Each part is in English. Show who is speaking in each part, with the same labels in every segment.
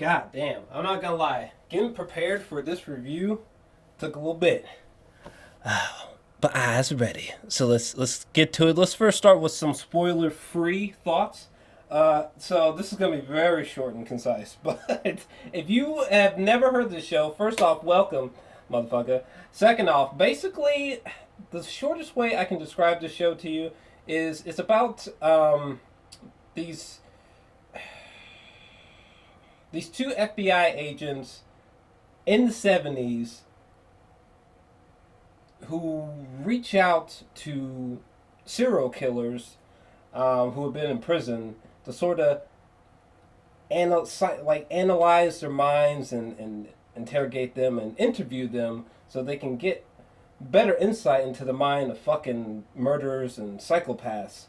Speaker 1: God damn, I'm not gonna lie. Getting prepared for this review took a little bit. But eyes are ready. So let's get to it. Let's first start with some spoiler-free thoughts. So this is gonna be very short and concise. But if you have never heard this show, first off, welcome, motherfucker. Second off, basically, the shortest way I can describe this show to you is it's about these two FBI agents in the 70s who reach out to serial killers who have been in prison to sort of analyze their minds and interrogate them and interview them so they can get better insight into the mind of fucking murderers and psychopaths.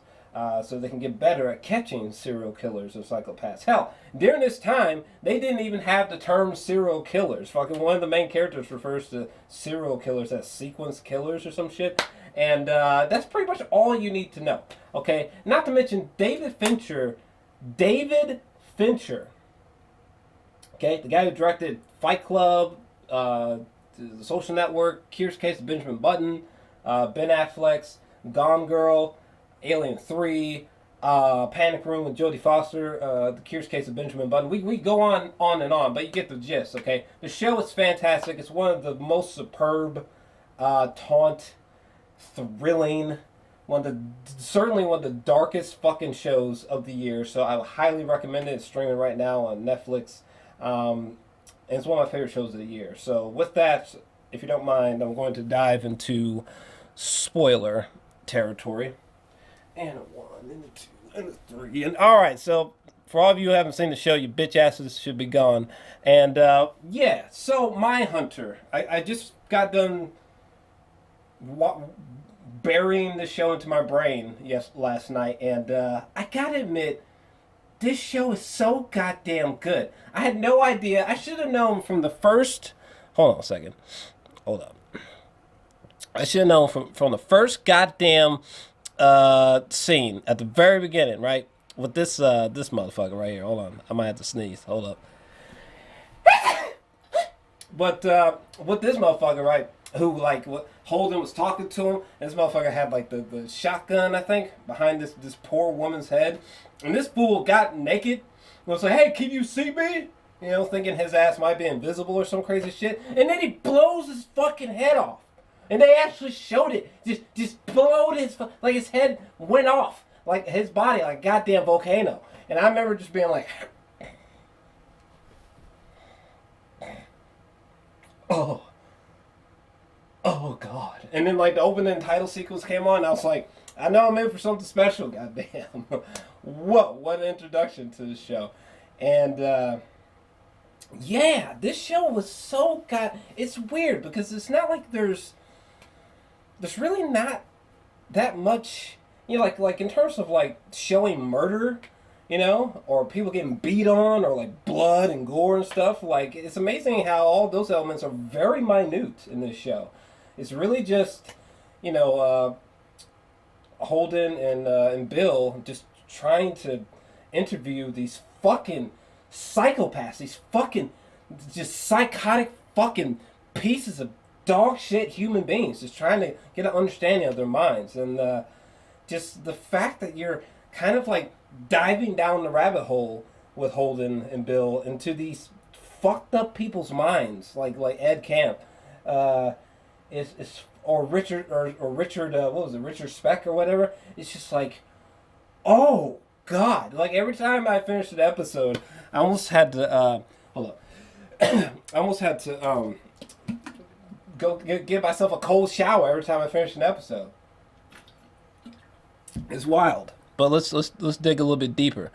Speaker 1: So they can get better at catching serial killers or psychopaths. Hell, during this time, they didn't even have the term serial killers. Fucking one of the main characters refers to serial killers as sequence killers or some shit. And that's pretty much all you need to know. Okay? Not to mention David Fincher. Okay? The guy who directed Fight Club, The Social Network, Curious Case of Benjamin Button, Ben Affleck's Gone Girl, Alien 3, Panic Room with Jodie Foster, The Curious Case of Benjamin Button. We go on and on, but you get the gist, okay? The show is fantastic. It's one of the most superb, taunt, thrilling, certainly one of the darkest fucking shows of the year. So I would highly recommend it. It's streaming right now on Netflix. And it's one of my favorite shows of the year. So with that, if you don't mind, I'm going to dive into spoiler territory. And a 1, and a 2, and a 3. And alright, so for all of you who haven't seen the show, you bitch asses should be gone. And yeah, so Mindhunter. I just got done burying the show into my brain last night. And I gotta admit, this show is so goddamn good. I had no idea. I should have known from the first... Hold on a second. Hold up. I should have known from the first goddamn... scene at the very beginning, right? With this motherfucker right here. Hold on, I might have to sneeze. Hold up. But with this motherfucker, right? Who Holden was talking to him, and this motherfucker had like the shotgun, I think, behind this poor woman's head, and this fool got naked and was like, "Hey, can you see me?" You know, thinking his ass might be invisible or some crazy shit, and then he blows his fucking head off. And they actually showed it. Just blowed his head went off. Like his body, like a goddamn volcano. And I remember just being like, oh God. And then like the opening title sequence came on, and I was like, I know I'm in for something special, goddamn. Whoa, what an introduction to the show. And yeah, this show was so it's weird because it's not like there's really not that much, you know, like in terms of like showing murder, you know, or people getting beat on, or like blood and gore and stuff. Like, it's amazing how all those elements are very minute in this show. It's really just, you know, Holden and Bill just trying to interview these fucking psychopaths, these fucking just psychotic fucking pieces of dog shit human beings, just trying to get an understanding of their minds. And just the fact that you're kind of like diving down the rabbit hole with Holden and Bill into these fucked up people's minds, like Ed Camp, or Richard what was it, Richard Speck or whatever. It's just like, oh God! Like every time I finished an episode, I almost had to hold up. I almost had to go give myself a cold shower every time I finish an episode. It's wild. But let's dig a little bit deeper.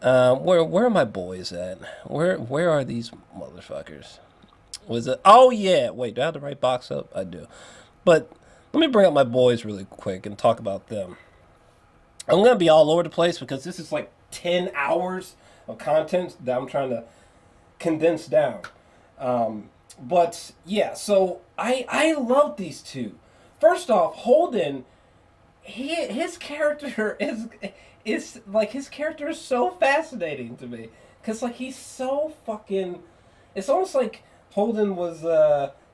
Speaker 1: Where are my boys at? Where are these motherfuckers? Was it? Oh yeah. Wait, do I have the right box up? I do. But let me bring up my boys really quick and talk about them. I'm gonna be all over the place because this is like 10 hours of content that I'm trying to condense down. But yeah, so I love these two. First off, Holden, his character is so fascinating to me. because like he's so fucking. It's almost like Holden was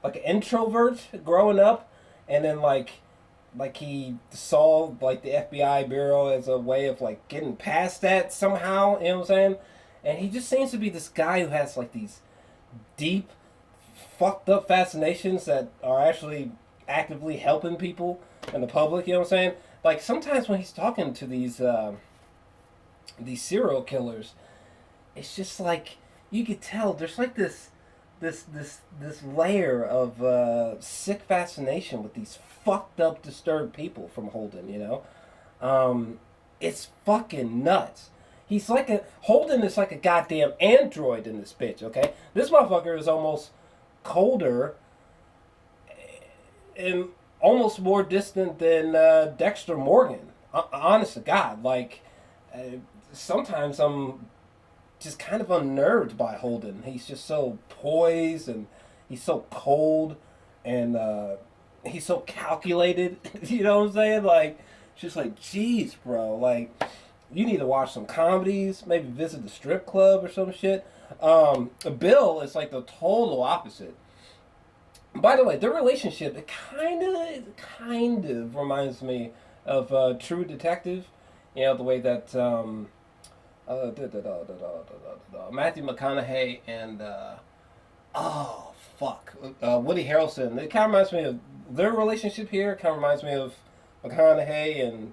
Speaker 1: like an introvert growing up, and then like he saw like the FBI bureau as a way of like getting past that somehow. You know what I'm saying? And he just seems to be this guy who has like these deep, fucked up fascinations that are actually actively helping people and the public. You know what I'm saying? Like sometimes when he's talking to these serial killers, it's just like you could tell there's like this layer of sick fascination with these fucked up, disturbed people from Holden. It's fucking nuts. He's like Holden is like a goddamn android in this bitch. Okay, this motherfucker is almost colder and almost more distant than Dexter Morgan. Honest to God, like sometimes I'm just kind of unnerved by Holden. He's just so poised and he's so cold and he's so calculated. You know what I'm saying? Like, just like, geez, bro. Like, you need to watch some comedies, maybe visit the strip club or some shit. Bill is like the total opposite. By the way, their relationship it kind of reminds me of True Detective. You know the way that Matthew McConaughey and Woody Harrelson. It kind of reminds me of their relationship here. It kind of reminds me of McConaughey and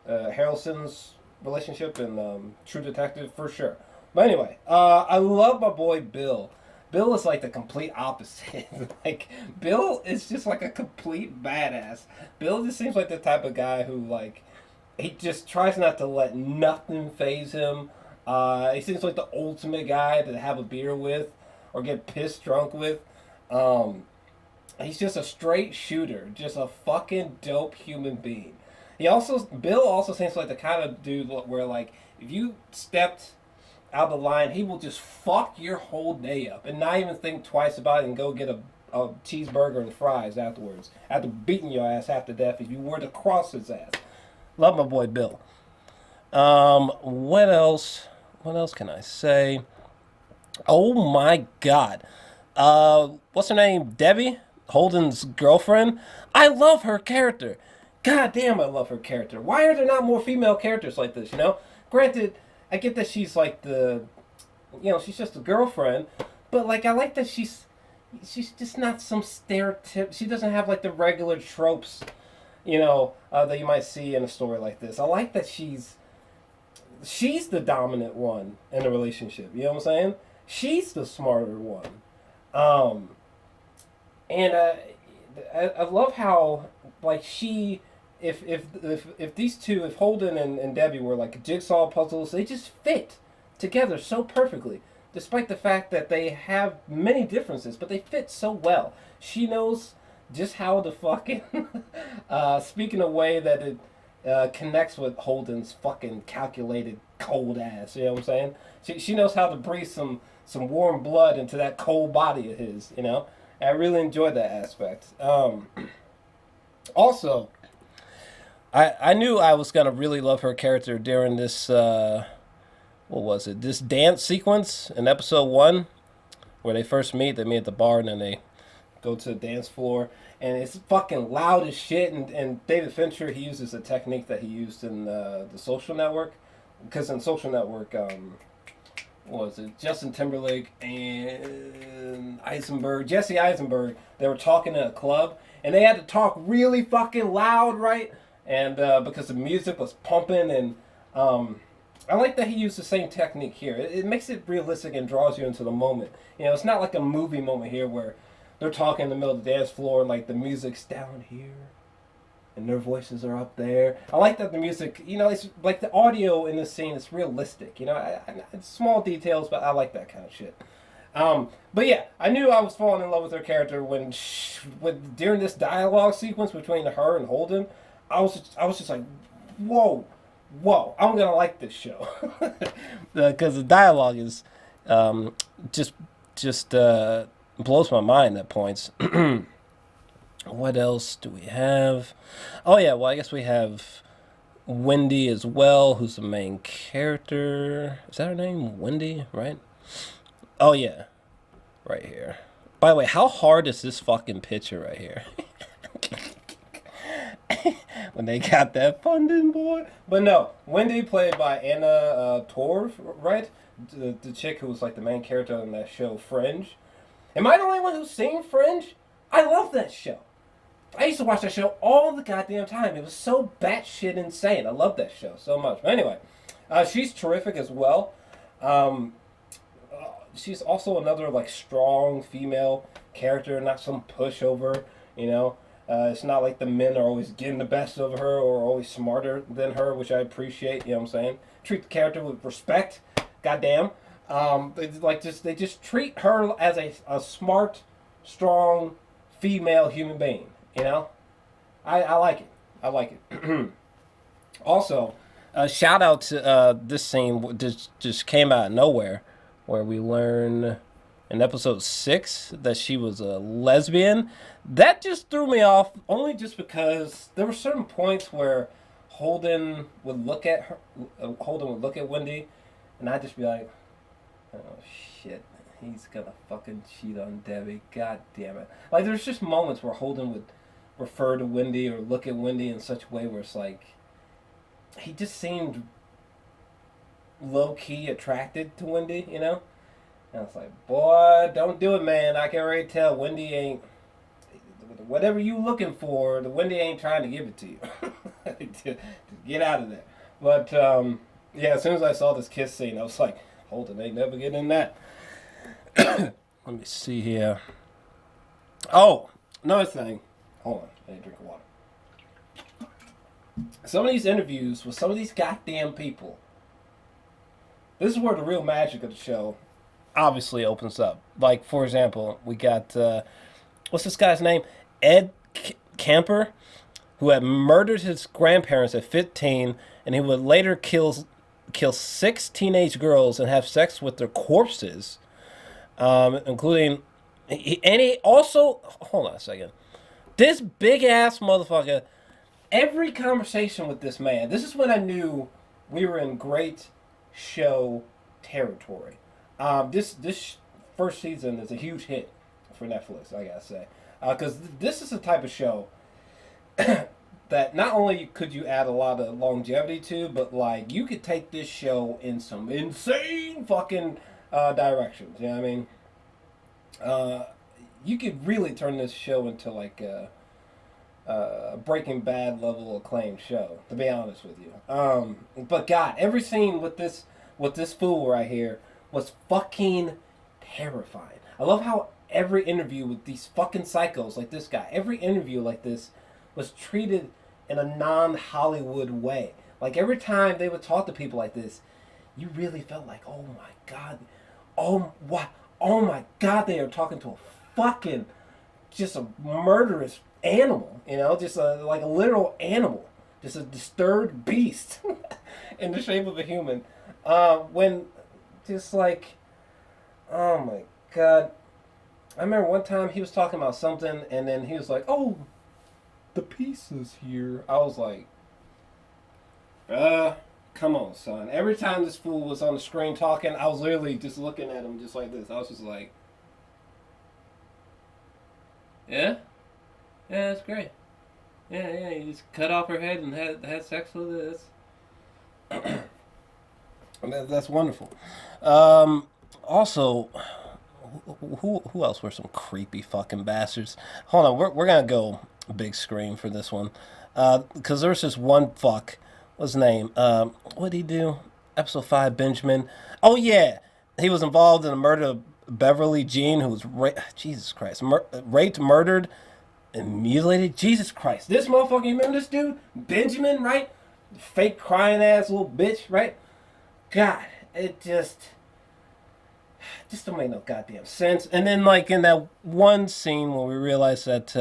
Speaker 1: Harrelson's relationship in True Detective for sure. But anyway, I love my boy Bill. Bill is like the complete opposite. Like Bill is just like a complete badass. Bill just seems like the type of guy who like he just tries not to let nothing phase him. He seems like the ultimate guy to have a beer with or get pissed drunk with. He's just a straight shooter, just a fucking dope human being. Bill also seems like the kind of dude where like if you stepped out of the line, he will just fuck your whole day up and not even think twice about it and go get a cheeseburger and fries afterwards after beating your ass half to death if you were to cross his ass. Love my boy Bill. What else? What else can I say? Oh my God. What's her name? Debbie? Holden's girlfriend? I love her character. God damn, I love her character. Why are there not more female characters like this, Granted, I get that she's like she's just a girlfriend, but like I like that she's just not some stereotype. She doesn't have like the regular tropes, that you might see in a story like this. I like that she's the dominant one in the relationship. You know what I'm saying? She's the smarter one. And I love how like if these two, if Holden and Debbie were like jigsaw puzzles, they just fit together so perfectly, despite the fact that they have many differences, but they fit so well. She knows just how to fucking speak in a way that it connects with Holden's fucking calculated cold ass. You know what I'm saying? She knows how to breathe some warm blood into that cold body of his. I really enjoyed that aspect. Also, I knew I was gonna really love her character during this what was it? This dance sequence in episode 1, where they first meet. They meet at the bar and then they go to the dance floor, and it's fucking loud as shit. And David Fincher, he uses a technique that he used in the Social Network, because in Social Network, what was it? Justin Timberlake and Jesse Eisenberg, they were talking in a club, and they had to talk really fucking loud, right? And because the music was pumping, and I like that he used the same technique here. It makes it realistic and draws you into the moment. It's not like a movie moment here where they're talking in the middle of the dance floor and like the music's down here and their voices are up there. I like that the music, it's like the audio in this scene is realistic. It's small details, but I like that kind of shit. But yeah, I knew I was falling in love with her character when during this dialogue sequence between her and Holden. I was just like, whoa, I'm gonna like this show because the dialogue is just blows my mind at points. What else do we have? Oh yeah, well I guess we have Wendy as well, who's the main character. Is that her name? Wendy, right? Oh yeah, right here. By the way, how hard is this fucking picture right here? When they got that funding, boy. But no, Wendy played by Anna Torv, right? The chick who was like the main character on that show, Fringe. Am I the only one who's seen Fringe? I love that show. I used to watch that show all the goddamn time. It was so batshit insane. I love that show so much. But anyway, she's terrific as well. Um, she's also another like strong female character, not some pushover. You know, it's not like the men are always getting the best of her or always smarter than her, which I appreciate. You know what I'm saying? Treat the character with respect. Goddamn. They just treat her as a smart, strong female human being. You know, I like it. I like it. Also, shout out to this scene just came out of nowhere, where we learn in episode 6 that she was a lesbian. That just threw me off, only just because there were certain points where Holden would look at her. Holden would look at Wendy, and I'd just be like, "Oh shit, he's gonna fucking cheat on Debbie. God damn it!" Like there's just moments where Holden would refer to Wendy or look at Wendy in such a way where it's like he just seemed low-key attracted to Wendy, you know? And I was like, boy, don't do it, man. I can already tell Wendy ain't whatever you looking for, the Wendy ain't trying to give it to you. Just get out of there. But yeah, as soon as I saw this kiss scene, I was like, Holden ain't never getting that. Let me see here. Oh, another thing. Hold on, I need to drink water. Some of these interviews with some of these goddamn people, this is where the real magic of the show obviously opens up. Like, for example, we got, what's this guy's name? Ed Camper, who had murdered his grandparents at 15, and he would later kill 6 teenage girls and have sex with their corpses, including, and he also, hold on a second. This big ass motherfucker, every conversation with this man, this is when I knew we were in great show territory. This first season is a huge hit for Netflix, I gotta say. Because this is the type of show that not only could you add a lot of longevity to, but like you could take this show in some insane fucking directions. You know what I mean? You could really turn this show into like a Breaking Bad level acclaimed show, to be honest with you. But God, every scene with this fool right here was fucking terrifying. I love how every interview with these fucking psychos like this guy, every interview like this was treated in a non-Hollywood way. Like every time they would talk to people like this, you really felt like, oh my God, oh my God, they are talking to a fucking, just a murderous animal, you know, just like a literal animal, just a disturbed beast in the shape of a human. When just like, oh my God, I remember one time he was talking about something, and then he was like, "Oh, the pieces here." I was like, come on, son. Every time this fool was on the screen talking, I was literally just looking at him just like this. I was just like, yeah, yeah, that's great. Yeah, yeah, you just cut off her head and had sex with it. That's wonderful. Also, who else were some creepy fucking bastards? Hold on, we're gonna go big screen for this one, because there's this one fuck. What's his name? What did he do? Episode 5, Benjamin. Oh yeah, he was involved in the murder of Beverly Jean, who was Jesus Christ, raped, murdered, and mutilated. Jesus Christ, this motherfucker. You remember this dude, Benjamin, right? Fake crying ass little bitch, right? God, it just don't make no goddamn sense. And then like in that one scene where we realized that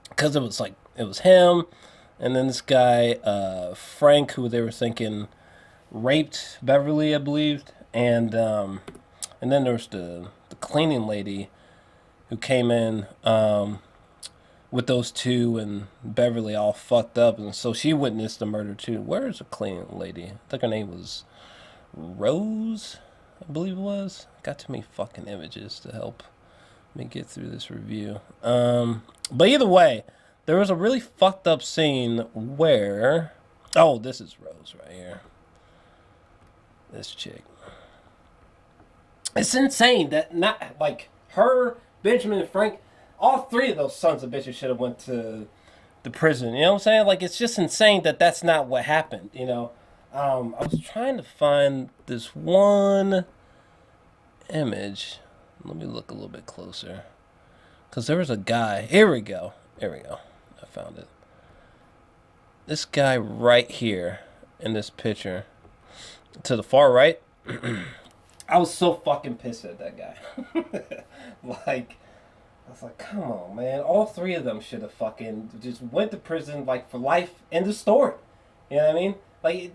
Speaker 1: because it was him, and then this guy Frank, who they were thinking raped Beverly, I believed, and then there was the cleaning lady who came in with those two and Beverly all fucked up, and so she witnessed the murder too. Where's a clean lady? I think her name was Rose, I believe it was. Got too many fucking images to help me get through this review. But either way, there was a really fucked up scene where, oh, this is Rose right here. This chick. It's insane that not like her, Benjamin, and Frank, all three of those sons of bitches should have went to the prison. You know what I'm saying? Like, it's just insane that that's not what happened. You know, I was trying to find this one image. Let me look a little bit closer, cause there was a guy. Here we go. Here we go. I found it. This guy right here in this picture, to the far right. I was so fucking pissed at that guy. Like, I was like, come on, man. All three of them should have fucking just went to prison, like, for life. End of story. You know what I mean? Like,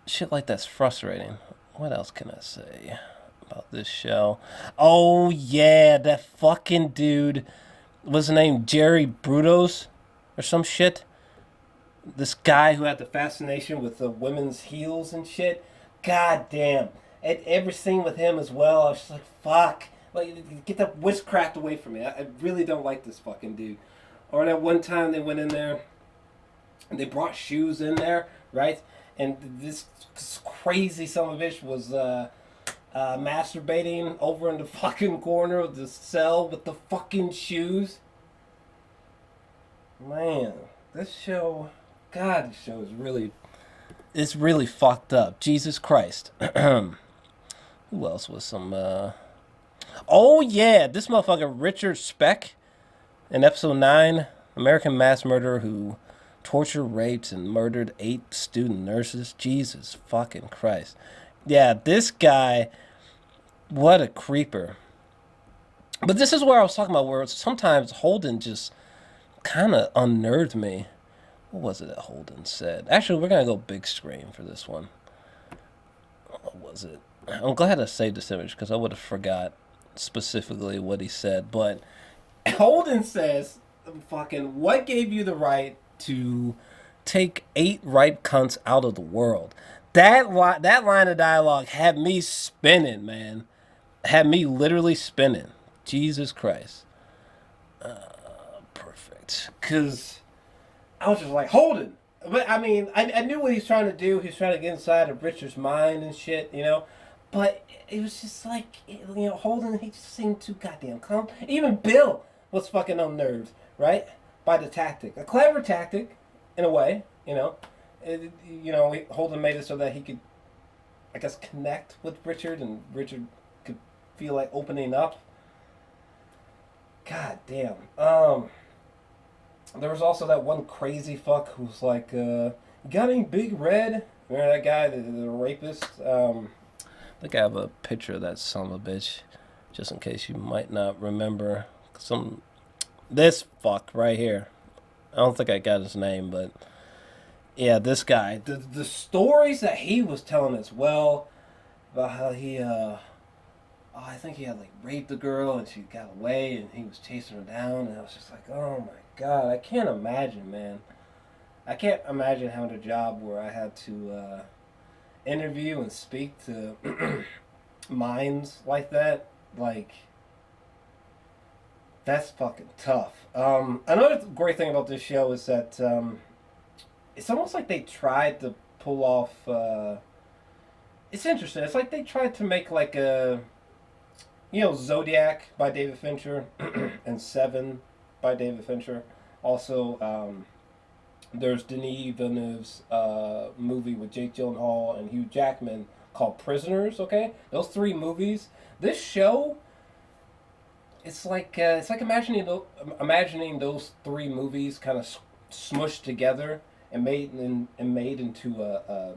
Speaker 1: shit like that's frustrating. What else can I say about this show? Oh, yeah, that fucking dude. What's his name? Jerry Brutos? Or some shit? This guy who had the fascination with the women's heels and shit. God damn. At every scene with him as well, I was just like, fuck. Like, get that witchcraft away from me. I really don't like this fucking dude. Or that one time they went in there and they brought shoes in there, right? And this crazy son of a bitch was masturbating over in the fucking corner of the cell with the fucking shoes. Man, this show... God, this show is really... It's really fucked up. Jesus Christ. Who else was some... Oh, yeah. This motherfucker, Richard Speck, in episode 9, American mass murderer who tortured, raped, and murdered 8 student nurses. Jesus fucking Christ. Yeah, this guy... What a creeper. But this is where I was talking about, where sometimes Holden just kind of unnerved me. What was it that Holden said? Actually, we're going to go big screen for this one. What was it? I'm glad I saved this image because I would have forgot specifically what he said. But Holden says, fucking, what gave you the right to take 8 ripe cunts out of the world? That line of dialogue had me spinning, man. Had me literally spinning. Jesus Christ. Perfect. Because... I was just like, Holden. But, I mean, I knew what he was trying to do. He was trying to get inside of Richard's mind and shit, you know. But it was just like, you know, Holden, he just seemed too goddamn calm. Even Bill was fucking unnerved, right? By the tactic. A clever tactic, in a way, you know. Holden made it so that he could, I guess, connect with Richard, and Richard could feel like opening up. God damn. There was also that one crazy fuck who was like, you got any Big Red? Remember that guy, the rapist? I think I have a picture of that son of a bitch, just in case you might not remember. This fuck right here. I don't think I got his name, but yeah, this guy. The stories that he was telling as well, about how he, I think he had like raped the girl and she got away and he was chasing her down, and I was just like, oh my God, I can't imagine, man. I can't imagine having a job where I had to interview and speak to minds like that. Like, that's fucking tough. Another great thing about this show is that it's almost like they tried to pull off... it's interesting. It's like they tried to make like a... You know, Zodiac by David Fincher and Seven by David Fincher. Also, there's Denis Villeneuve's movie with Jake Gyllenhaal and Hugh Jackman called Prisoners. Okay, those 3 movies. This show, it's like imagining those 3 movies kind of smushed together and made into a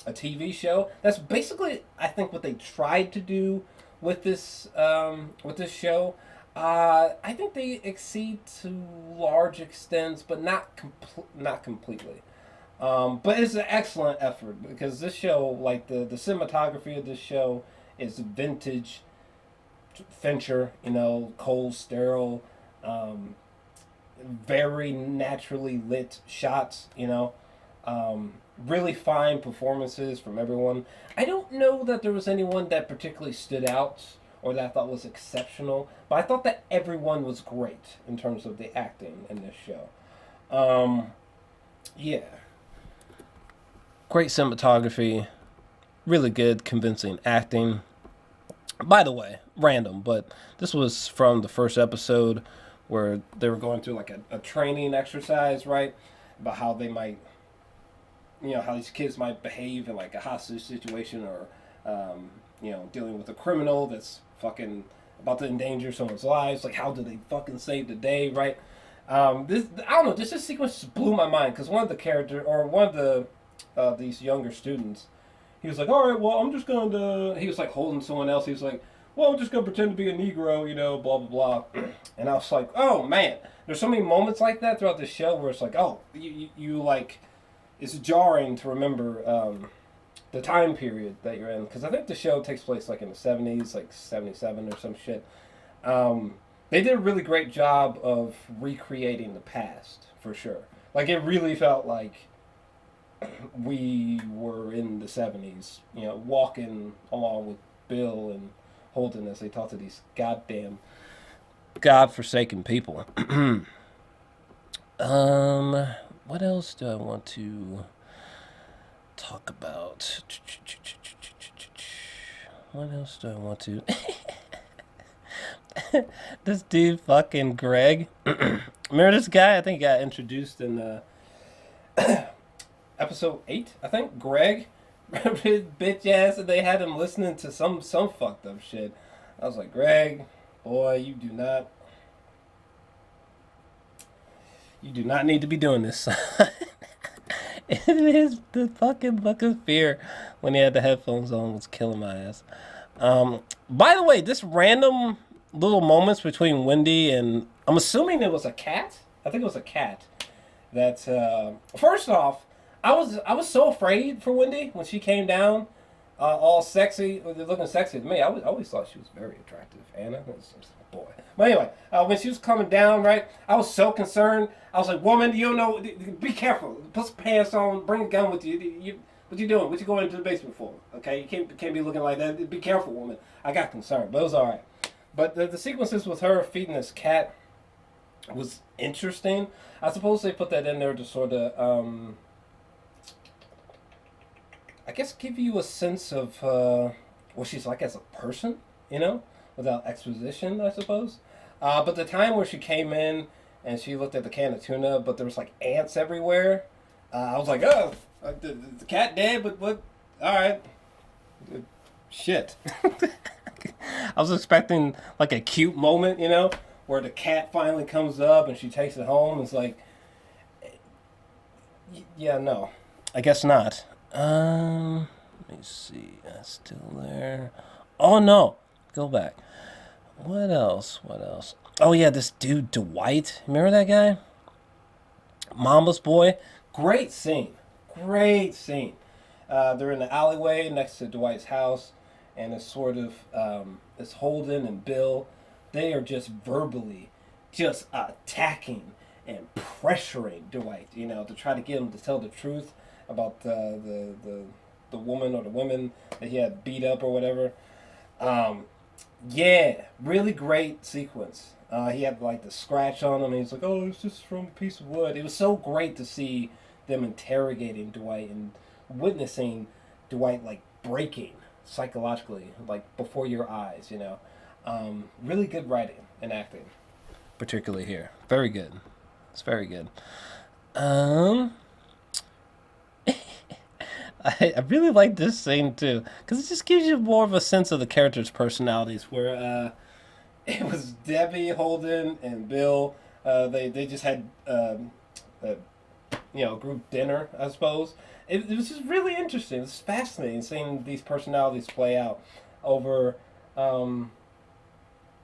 Speaker 1: TV show. That's basically, I think, what they tried to do with this show. I think they exceed to large extents, but not completely. But it's an excellent effort because this show, like the cinematography of this show, is vintage Fincher, cold, sterile, very naturally lit shots, really fine performances from everyone. I don't know that there was anyone that particularly stood out or that I thought was exceptional, but I thought that everyone was great in terms of the acting in this show. Yeah. Great cinematography, really good, convincing acting. By the way, random, but this was from the first episode where they were going through like a training exercise, right? About how they might, how these kids might behave in like a hostage situation or, dealing with a criminal that's fucking about to endanger someone's lives. Like, how do they fucking save the day, right? This, I don't know, this sequence just blew my mind because one of the these younger students, he was like, all right, well, I'm just going to, he was like holding someone else. He was like, well, I'm just going to pretend to be a Negro, blah, blah, blah. And I was like, oh, man. There's so many moments like that throughout the show where it's like, oh, you like, it's jarring to remember the time period that you're in. Because I think the show takes place like in the 70s, like 77 or some shit. They did a really great job of recreating the past, for sure. Like, it really felt like we were in the 70s, walking along with Bill and Holden as they talk to these goddamn godforsaken people. What else do I want to talk about? What else do I want to... This dude fucking Greg. Remember this guy? I think he got introduced in episode 8, I think. Greg. His bitch ass, and they had him listening to some fucked up shit. I was like, Greg, boy, you do not need to be doing this. It is the fucking fear when he had the headphones on was killing my ass. By the way, this random little moments between Wendy and, I'm assuming it was a cat. I think it was a cat. That first off, I was so afraid for Wendy when she came down, all sexy, looking sexy to me. I always thought she was very attractive. Anna, boy. But anyway, when she was coming down, right, I was so concerned. I was like, woman, you don't know, be careful. Put some pants on, bring a gun with you. What you doing? What you going into the basement for? Okay, you can't be looking like that. Be careful, woman. I got concerned, but it was all right. But the sequences with her feeding this cat was interesting. I suppose they put that in there to sort of, I guess give you a sense of what she's like as a person, without exposition, I suppose. But the time where she came in and she looked at the can of tuna, but there was like ants everywhere, I was like, oh, the cat dead, but what? All right. Shit. I was expecting like a cute moment, where the cat finally comes up and she takes it home. It's like, yeah, no, I guess not. Let me see. That's still there. Oh no, go back. What else? Oh yeah, this dude Dwight. Remember that guy? Mama's boy. Great scene. They're in the alleyway next to Dwight's house, and it's sort of it's Holden and Bill. They are just verbally just attacking and pressuring Dwight, to try to get him to tell the truth about the woman or the women that he had beat up or whatever. Yeah, really great sequence. He had like the scratch on him, and he's like, "Oh, it's just from a piece of wood." It was so great to see them interrogating Dwight and witnessing Dwight like breaking psychologically, like before your eyes. Really good writing and acting, particularly here. Very good. It's very good. I really like this scene too, because it just gives you more of a sense of the characters' personalities. Where it was Debbie, Holden, and Bill. They just had group dinner, I suppose. It was just really interesting. It was fascinating seeing these personalities play out over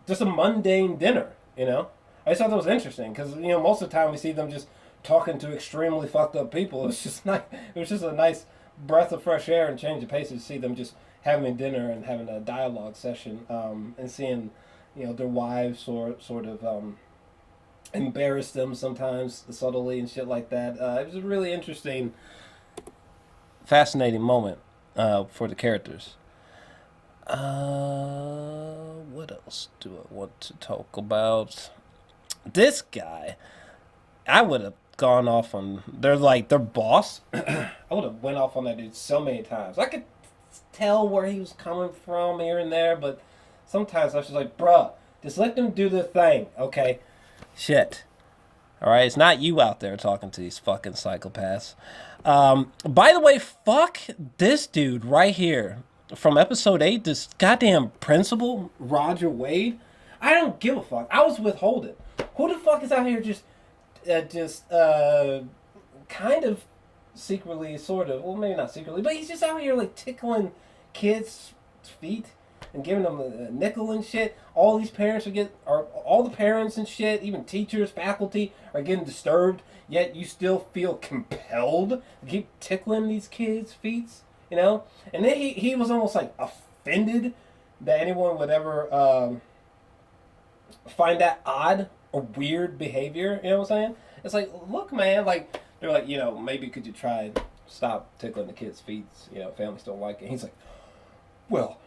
Speaker 1: just a mundane dinner. I just thought that was interesting because most of the time we see them just talking to extremely fucked up people. It was just a nice breath of fresh air and change of pace to see them just having dinner and having a dialogue session, and seeing, their wives sort of embarrass them sometimes subtly and shit like that. It was a really interesting, fascinating moment for the characters. What else do I want to talk about? This guy, I would have gone off on their boss. I would have went off on that dude so many times. I could tell where he was coming from here and there, but sometimes I was just like, bruh, just let them do their thing, okay? Shit. Alright, it's not you out there talking to these fucking psychopaths. By the way, fuck this dude right here. From episode 8, this goddamn principal, Roger Wade. I don't give a fuck. I was withholding. Who the fuck is out here just kind of secretly, sort of, well, maybe not secretly, but he's just out here like tickling kids' feet and giving them a nickel and shit. All these parents all the parents and shit, even teachers, faculty, are getting disturbed. Yet you still feel compelled to keep tickling these kids' feet, And then he was almost like offended that anyone would ever find that odd or weird behavior. You know what I'm saying? It's like, look, man, like they're like, maybe could you try and stop tickling the kids' feet? Families don't like it. He's like, well,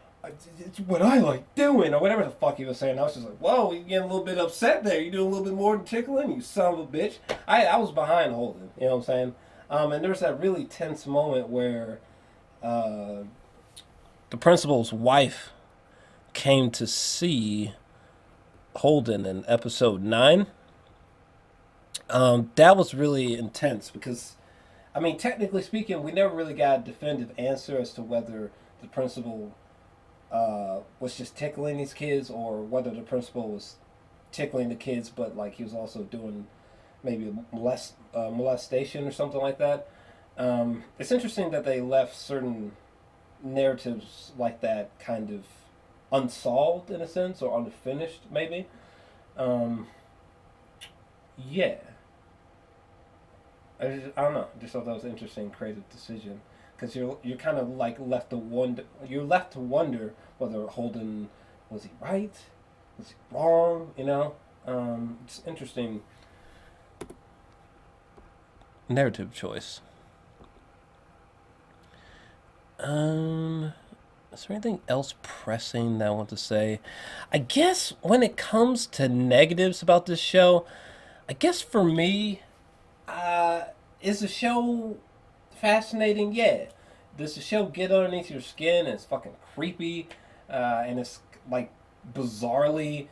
Speaker 1: it's what I like doing, or whatever the fuck he was saying. I was just like, whoa, you getting a little bit upset there. You doing a little bit more than tickling, you son of a bitch. I was behind Holden, you know what I'm saying? And there was that really tense moment where the principal's wife came to see Holden in episode 9. That was really intense because, technically speaking, we never really got a definitive answer as to whether the principal was just tickling these kids, or whether the principal was tickling the kids, but like he was also doing maybe molestation or something like that. It's interesting that they left certain narratives like that kind of unsolved in a sense, or unfinished maybe. Yeah. I don't know. I just thought that was an interesting, creative decision, because you're kind of like left to wonder. You're left to wonder whether Holden, was he right, was he wrong? It's interesting narrative choice. Is there anything else pressing that I want to say? I guess when it comes to negatives about this show, I guess for me, is the show fascinating? Yeah. Does the show get underneath your skin and it's fucking creepy, and it's like bizarrely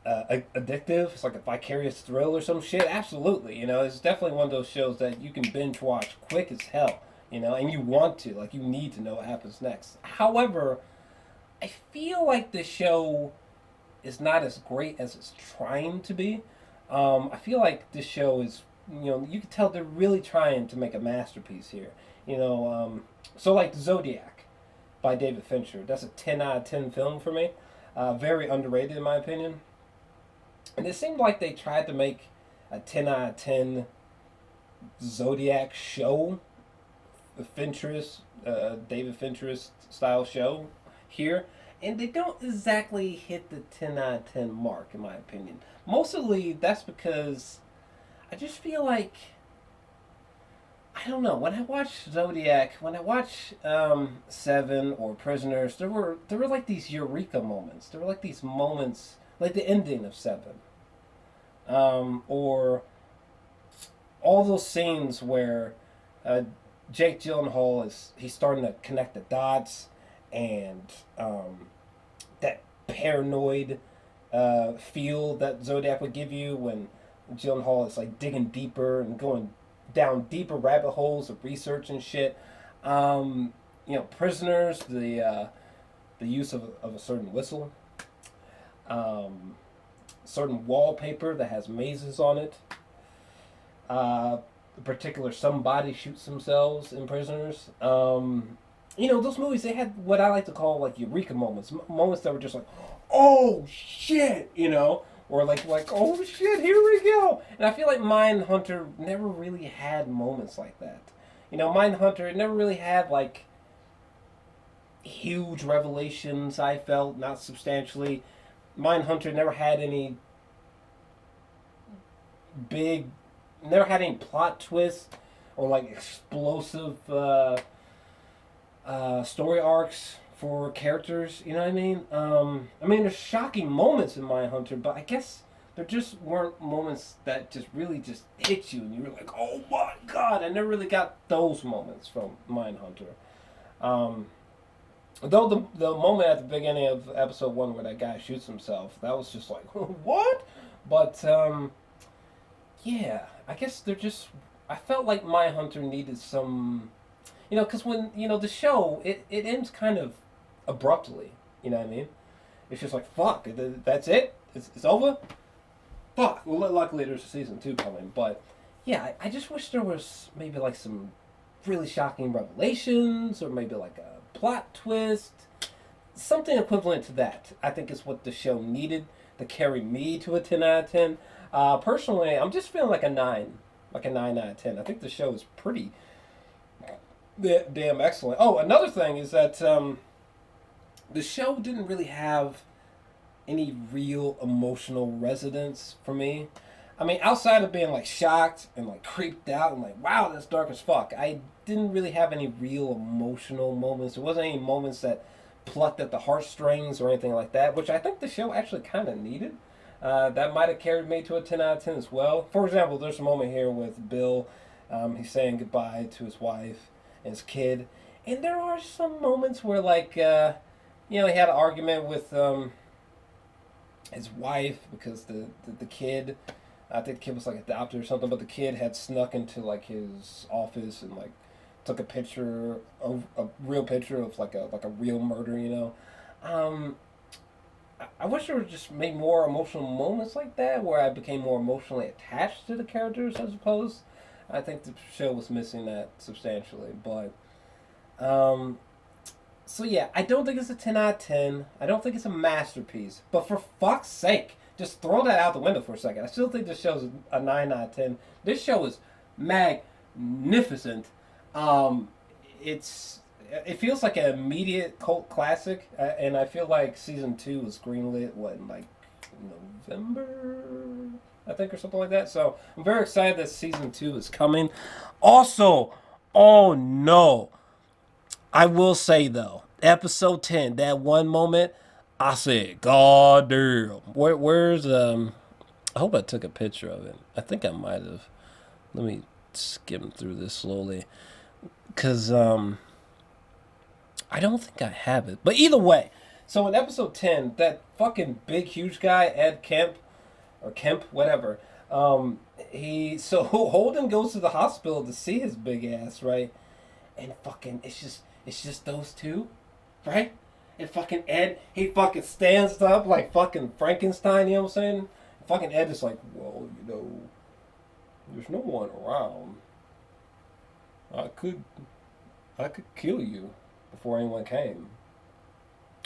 Speaker 1: addictive? It's like a vicarious thrill or some shit? Absolutely. It's definitely one of those shows that you can binge watch quick as hell, and you want to, like, you need to know what happens next. However, I feel like the show is not as great as it's trying to be. I feel like this show is, you can tell they're really trying to make a masterpiece here. So like Zodiac by David Fincher, that's a 10 out of 10 film for me. Very underrated in my opinion. And it seemed like they tried to make a 10 out of 10 Zodiac show, David Fincher's style show here, and they don't exactly hit the 10 out of 10 mark in my opinion. Mostly that's because I just feel like, I don't know, when I watch Zodiac, when I watch Seven or Prisoners, there were like these eureka moments. There were like these moments, like the ending of Seven, or all those scenes where Jake Gyllenhaal he's starting to connect the dots, and that paranoid feel that Zodiac would give you when Gyllenhaal is like digging deeper and going down deeper rabbit holes of research and shit. Prisoners, the use of a certain whistle, certain wallpaper that has mazes on it. A particular somebody shoots themselves in Prisoners. Those movies, they had what I like to call like eureka moments, moments that were just like, oh shit, or like oh shit, here we go. And I feel like Mindhunter never really had moments like that. Mindhunter, it never really had like huge revelations. I felt not substantially. Mindhunter never had any big, never had any plot twists or like explosive story arcs for characters. You know what I mean? I mean, there's shocking moments in Mindhunter, but I guess there just weren't moments that just really just hit you and you were like, oh my god! I never really got those moments from Mindhunter. Um, though the moment at the beginning of episode 1 where that guy shoots himself, that was just like, what? But yeah, I guess they're just. I felt like Mindhunter needed some, because when the show it ends kind of abruptly. You know what I mean? It's just like fuck. That's it. It's over. Fuck. Well, luckily there's a season 2 coming, but yeah, I just wish there was maybe like some really shocking revelations or maybe like a plot twist, something equivalent to that. I think is what the show needed to carry me to a 10 out of 10. Personally, I'm just feeling like a 9. Like a 9 out of 10. I think the show is pretty damn excellent. Oh, another thing is that the show didn't really have any real emotional resonance for me. I mean, outside of being like shocked and like creeped out and like, wow, that's dark as fuck, I didn't really have any real emotional moments. There wasn't any moments that plucked at the heartstrings or anything like that, which I think the show actually kind of needed. That might have carried me to a 10 out of 10 as well. For example, there's a moment here with Bill. He's saying goodbye to his wife and his kid. And there are some moments where, like, he had an argument with his wife because the kid, I think the kid was, like, adopted or something, but the kid had snuck into, like, his office and, like, took a picture, a real picture of, like a real murder. I wish there were just maybe more emotional moments like that where I became more emotionally attached to the characters, I suppose. I think the show was missing that substantially. But, so yeah, I don't think it's a 10 out of 10. I don't think it's a masterpiece. But for fuck's sake, just throw that out the window for a second. I still think this show's a 9 out of 10. This show is magnificent. It feels like an immediate cult classic, and I feel like season 2 was greenlit in like November, I think, or something like that. So I'm very excited that season 2 is coming. Also, oh no, I will say though, episode 10, that one moment, I said, God damn, where's I hope I took a picture of it. I think I might have. Let me skim through this slowly, cause I don't think I have it. But either way, so in episode 10, that fucking big, huge guy, Ed Kemp, or Kemp, whatever, so Holden goes to the hospital to see his big ass, right? And fucking, it's just those two, right? And fucking Ed, he fucking stands up like fucking Frankenstein, you know what I'm saying? Fucking Ed is like, well, there's no one around. I could kill you before anyone came.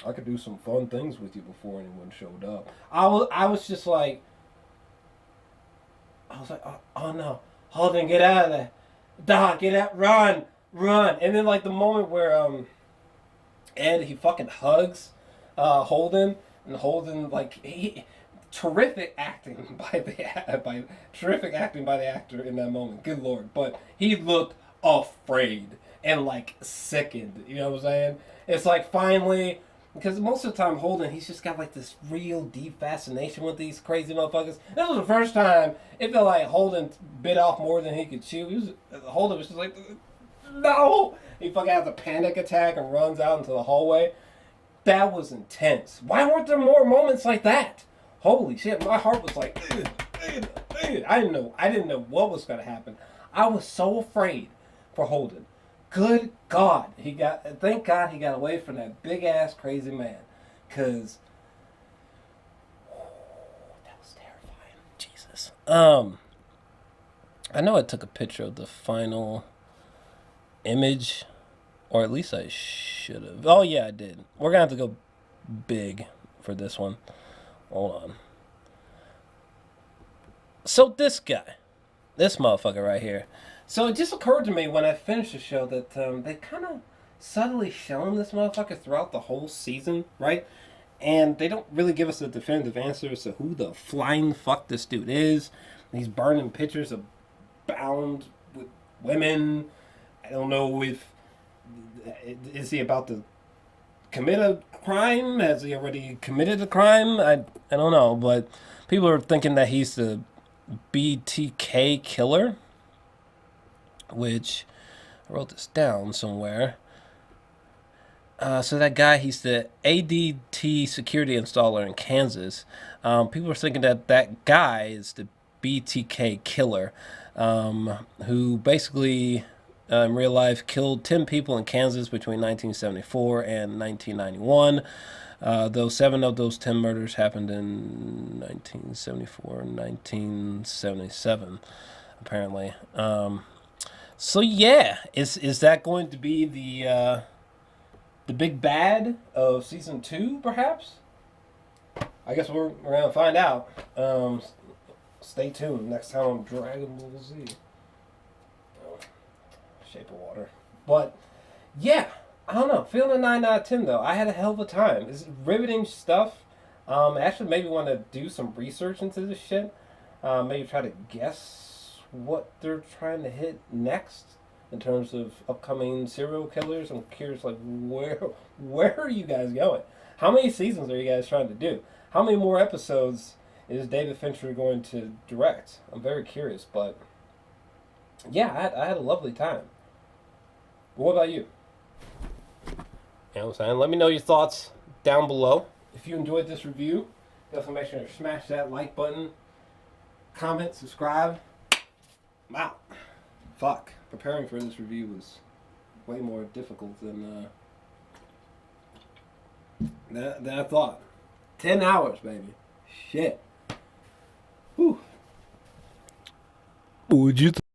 Speaker 1: I could do some fun things with you before anyone showed up. I was just like, oh no, Holden, get out of there. Doc, get out, run. And then like the moment where Ed, he fucking hugs Holden, and Holden, like, terrific acting terrific acting by the actor in that moment. Good lord, but he looked afraid and like sickened. You know what I'm saying? It's like finally, because most of the time Holden, he's just got like this real deep fascination with these crazy motherfuckers. This was the first time it felt like Holden bit off more than he could chew. Holden was just like, no! He fucking has a panic attack and runs out into the hallway. That was intense. Why weren't there more moments like that? Holy shit, my heart was like, I didn't know what was gonna happen. I was so afraid for Holden. Good God, thank God he got away from that big ass crazy man, cause that was terrifying. Jesus. I know I took a picture of the final image, or at least I should have. Oh yeah, I did. We're gonna have to go big for this one. Hold on. So this guy, this motherfucker right here. So it just occurred to me when I finished the show that they kind of subtly showing this motherfucker throughout the whole season, right? And they don't really give us a definitive answer as to who the flying fuck this dude is. He's burning pictures of bound with women. I don't know if is he about to commit a crime? Has he already committed a crime? I don't know, but people are thinking that he's the BTK killer, which I wrote this down somewhere. So that guy, he's the ADT security installer in Kansas. People are thinking that that guy is the BTK killer, who basically in real life killed 10 people in Kansas between 1974 and 1991. Though 7 of those 10 murders happened in 1974 and 1977, apparently. So yeah, is that going to be the big bad of season 2, perhaps? I guess we're gonna find out. Stay tuned next time on Dragon Ball Z. Oh, Shape of Water. But yeah, I don't know. Feeling a 9 out of 10 though. I had a hell of a time. It's riveting stuff. Actually, maybe want to do some research into this shit. Maybe try to guess what they're trying to hit next in terms of upcoming serial killers. I'm curious, like, where are you guys going? How many seasons are you guys trying to do? How many more episodes is David Fincher going to direct? I'm very curious, but yeah, I had a lovely time. What about you? You know what I'm saying? Let me know your thoughts down below. If you enjoyed this review, definitely make sure to smash that like button, comment, subscribe. I'm out. Fuck. Preparing for this review was way more difficult than I thought. 10 hours, baby. Shit. Whew. Would you